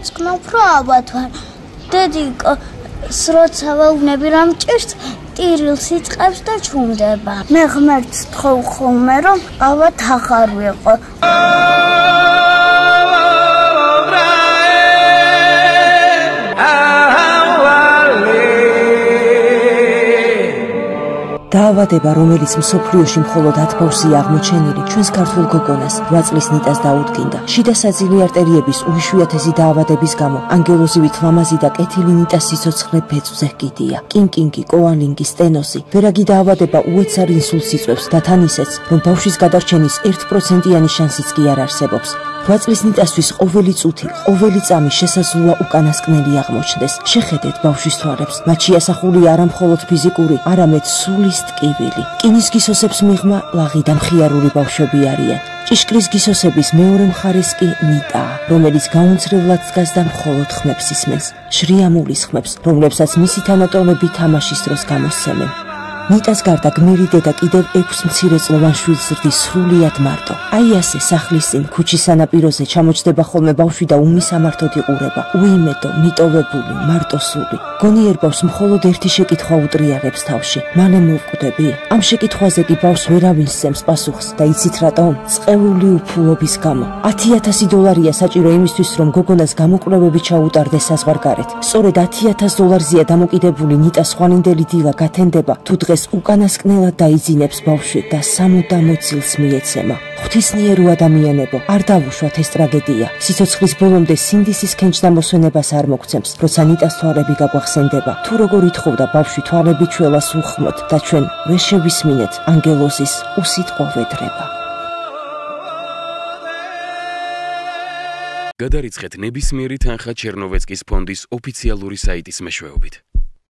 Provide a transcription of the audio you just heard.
მოგეცნობ, რომ ალბათ ვარ. დედი როცა ვეუბნები რომ ჭირს, ტირილს იწყებს და ჩუმდება. მე ღმერთს თხოვ ხოლმე, რომ ალბათ აღარ ვიყო. დაავადება, რომელიც მსოფლიოში მხოლოდ 10 ბავშვია აღმოჩენილი, ჩვენს ქართულ გოგონას 8 წლის ნიტას დაუდგინდა. შიდა საძილე არტერიების უიშვიათესი დაავადების გამო ანგელოზივით ლამაზი და კეთილი ნიტას სიცოცხლე ბეწვზე ჰკიდია. კინკინგი, კოალინგი, სტენოზი, ვერაგი დაავადება უეცარ ინსულტს იწვევს და თან ისეც, რომ ბავშვის გადარჩენის 1%-იანი შანსიც კი არ არსებობს. 8 წლის ნიტასთვის ყოველი წუთი, ყოველი წამი შესაძლოა უკანასკნელი აღმოჩნდეს. შეხედეთ ბავშვის თვალებს. მათში ასახულია არა მხოლოდ ფიზიკური, არამედ სულის ტკივილი. რკინის გისოსებს მიღმა ლაღი და მხიარული ბავშვები არიან. ჭიშკრის გისოსების მეორე მხარეს კი ნიტაა, რომელიც გაუნცრებლად დგას და მხოლოდ ხმებს ისმენს. შრიამულის ხმებს, რომლებსაც მისი თანატოლები თამაშის დროს გამოსცემენ. ნიტას გარდა გმირი დედა კიდევ 6 მცირეწლოვან შვილს ზრდის სრულიად მარტო. აი ასე სახლის წინ ქუჩის სანაპიროზე ჩამოჩდება ხოლმე ბავშვი და უმისამართოდ იყურება. უიმედო, მიტოვებული, მარტოსული. გონიერ ბავშვს მხოლოდ ერთი შეკითხვა უტრიალებს თავში. მალე მოვკვდები? ამ შეკითხვაზე კი ბავშვს ვერავინ სცემს პასუხს და იცით რატომ? წყეული უფულობის გამო. $10,000 საჭირო იმისთვის, რომ გოგონას გამოკვლევები ჩაუტარდეს საზღვარგარეთ. სწორედ $10,000-ია დამოკიდებული ნიტას ხვალინდელი დილა გათენდება, თუ დღეს უკანასკნელად დაიძინებს ბავშვი და სამუდამო ძილს მიეცემა. ღვთისმიერო ადამიანებო, არ დავუშვათ ეს ტრაგედია. სიცოცხლის ბოლომდე სინდისის კენჭდამოსვენებას არ მოგცემს, როცა ნიტას თვალები გაგვახსენდება. თუ როგორ ითხოვდა ბავშვი თვალები ჩვევას უხმოთ და ჩვენ ვერ შევისმინეთ ანგელოზის უსიტყვო ვედრება. გადარიცხეთ ნებისმიერი თანხა ჩერნოვეცკის ფონდის ოფიციალური საიტის მეშვეობით.